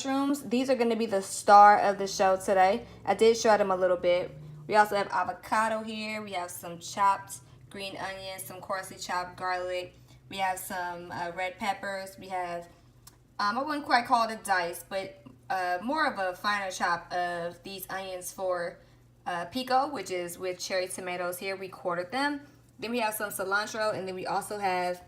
mushrooms. These are going to be the star of the show today. I did shred them a little bit. We also have avocado here. We have some chopped green onions, some coarsely chopped garlic. We have some red peppers. We have, I wouldn't quite call it a dice, but more of a finer chop of these onions for pico, which is with cherry tomatoes here. We quartered them. Then we have some cilantro, and then we also have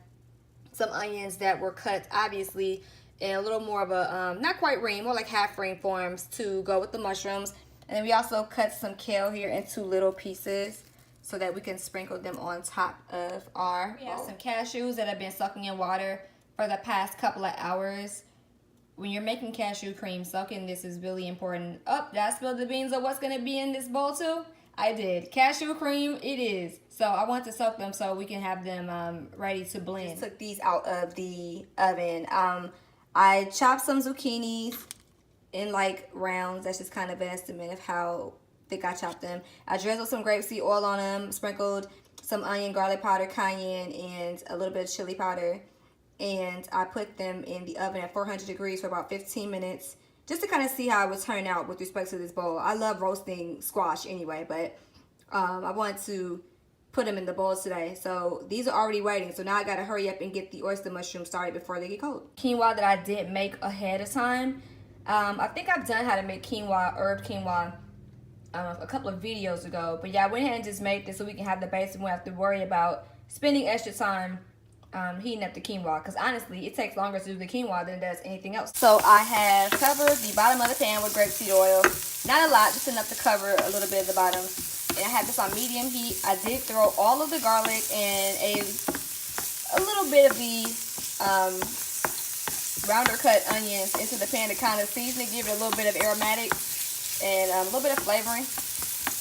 some onions that were cut, obviously, in a little more of a, not quite ring, more like half ring forms to go with the mushrooms. And then we also cut some kale here into little pieces so that we can sprinkle them on top of our bowl. We have some cashews that have been soaking in water for the past couple of hours. When you're making cashew cream, soaking this is really important. Oh, did I spill the beans of what's going to be in this bowl too? I did. Cashew cream, it is. So I want to soak them so we can have them ready to blend. Just took these out of the oven. I chopped some zucchinis in like rounds. That's just kind of an estimate of how thick I chopped them. I drizzled some grapeseed oil on them, sprinkled some onion, garlic powder, cayenne, and a little bit of chili powder. And I put them in the oven at 400 degrees for about 15 minutes just to kind of see how it would turn out with respect to this bowl. I love roasting squash anyway, but I wanted to put them in the bowl today. So these are already waiting. So now I got to hurry up and get the oyster mushrooms started before they get cold. Quinoa that I did make ahead of time. I think I've done how to make quinoa, herb quinoa, a couple of videos ago. But yeah, I went ahead and just made this so we can have the base and we don't have to worry about spending extra time heating up the quinoa, because honestly it takes longer to do the quinoa than it does anything else. So I have covered the bottom of the pan with grapeseed oil, not a lot, just enough to cover a little bit of the bottom, and I have this on medium heat. I did throw all of the garlic and a little bit of the rounder cut onions into the pan to kind of season it, give it a little bit of aromatic and a little bit of flavoring.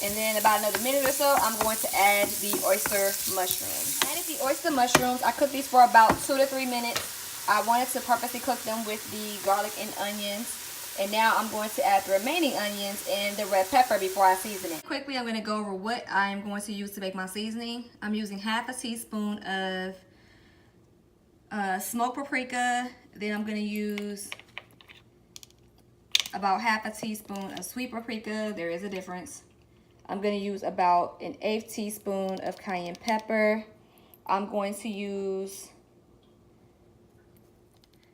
And then about another minute or so, I'm going to add the oyster mushrooms. I added the oyster mushrooms. I cooked these for about 2 to 3 minutes. I wanted to purposely cook them with the garlic and onions. And now I'm going to add the remaining onions and the red pepper before I season it. Quickly, I'm going to go over what I'm going to use to make my seasoning. I'm using half a teaspoon of smoked paprika. Then I'm going to use about half a teaspoon of sweet paprika. There is a difference. I'm going to use about an 1/8 teaspoon of cayenne pepper. I'm going to use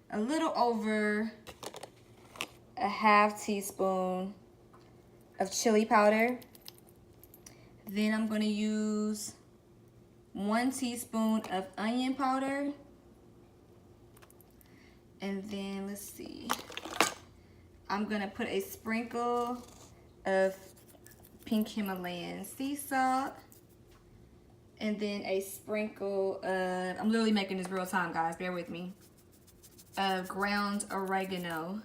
a little over a half teaspoon of chili powder. Then I'm going to use 1 teaspoon of onion powder. And then let's see. I'm going to put a sprinkle of pink Himalayan sea salt, and then a sprinkle of, I'm literally making this real time, guys, bear with me, of ground oregano.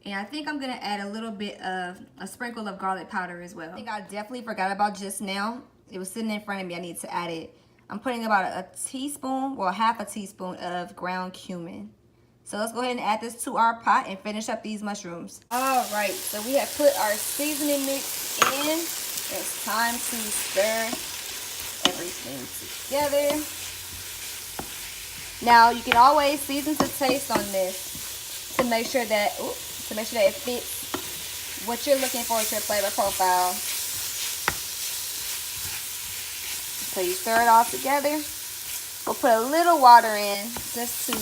And I think I'm gonna add a little bit of a sprinkle of garlic powder as well. I think I definitely forgot about just now. It was sitting in front of me. I need to add it. I'm putting about a teaspoon, well, half a teaspoon of ground cumin. So let's go ahead and add this to our pot and finish up these mushrooms. All right, so we have put our seasoning mix in. It's time to stir everything together. Now you can always season to taste on this to make sure that it fits what you're looking for with your flavor profile. So you stir it all together. We'll put a little water in just to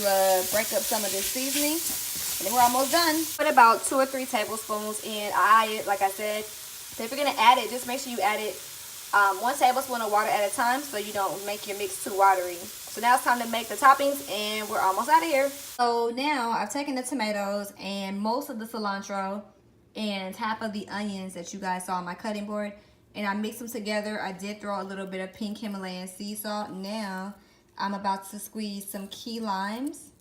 break up some of this seasoning. And then we're almost done. Put about 2 or 3 tablespoons in. Like I said, so if you're going to add it, just make sure you add it 1 tablespoon of water at a time so you don't make your mix too watery. So now it's time to make the toppings and we're almost out of here. So now I've taken the tomatoes and most of the cilantro and half of the onions that you guys saw on my cutting board, and I mixed them together. I did throw a little bit of pink Himalayan sea salt. Now I'm about to squeeze some key limes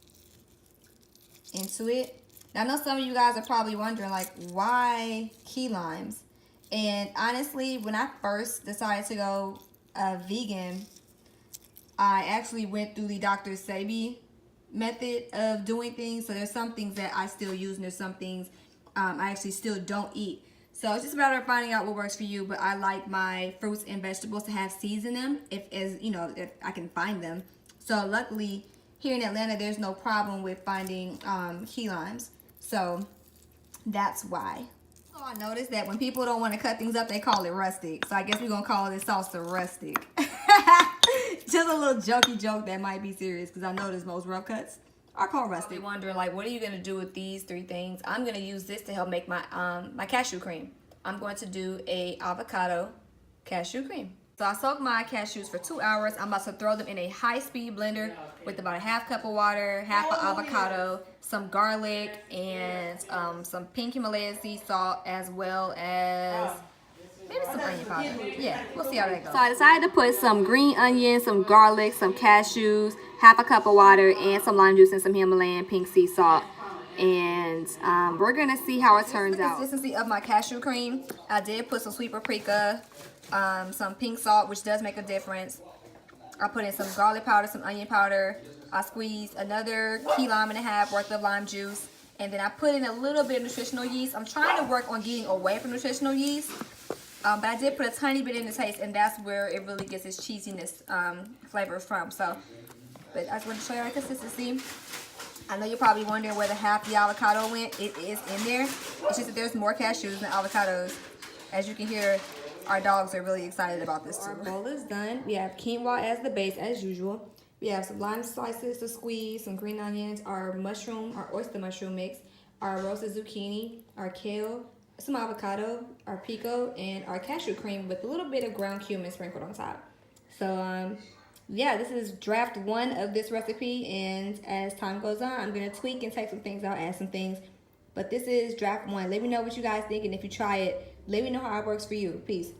into it. Now I know some of you guys are probably wondering, like, why key limes? And honestly, when I first decided to go vegan, I actually went through the Dr. Sebi method of doing things. So there's some things that I still use and there's some things I actually still don't eat. So it's just a matter of finding out what works for you. But I like my fruits and vegetables to have seeds in them if I can find them. So luckily here in Atlanta, there's no problem with finding key limes. So That's why. So I noticed that when people don't want to cut things up, they call it rustic. So I guess we're going to call this salsa rustic. Just a little jokey joke that might be serious because I noticed most rough cuts are called rustic. You're wondering, like, what are you going to do with these 3 things? I'm going to use this to help make my my cashew cream. I'm going to do a avocado cashew cream. So I soaked my cashews for 2 hours. I'm about to throw them in a high-speed blender with about a half cup of water, half an avocado, some garlic, and some pink Himalayan sea salt, as well as maybe some onion powder. Yeah, we'll see how that goes. So I decided to put some green onions, some garlic, some cashews, half a cup of water, and some lime juice and some Himalayan pink sea salt. And we're gonna see how it turns out. The consistency of my cashew cream. I did put some sweet paprika, some pink salt, which does make a difference. I put in some garlic powder, some onion powder. I squeezed another key lime and a half worth of lime juice. And then I put in a little bit of nutritional yeast. I'm trying to work on getting away from nutritional yeast. But I did put a tiny bit in the taste, and that's where it really gets its cheesiness flavor from. So, but I just wanted to show you the consistency. I know you're probably wondering where the half the avocado went. It is in there. It's just that there's more cashews than avocados. As you can hear, our dogs are really excited about this too. Our bowl is done. We have quinoa as the base, as usual. We have some lime slices to squeeze, some green onions, our oyster mushroom mix, our roasted zucchini, our kale, some avocado, our pico, and our cashew cream with a little bit of ground cumin sprinkled on top. So, yeah, this is draft 1 of this recipe, and as time goes on, I'm going to tweak and take some things out, add some things. But this is draft 1. Let me know what you guys think, and if you try it, let me know how it works for you. Peace.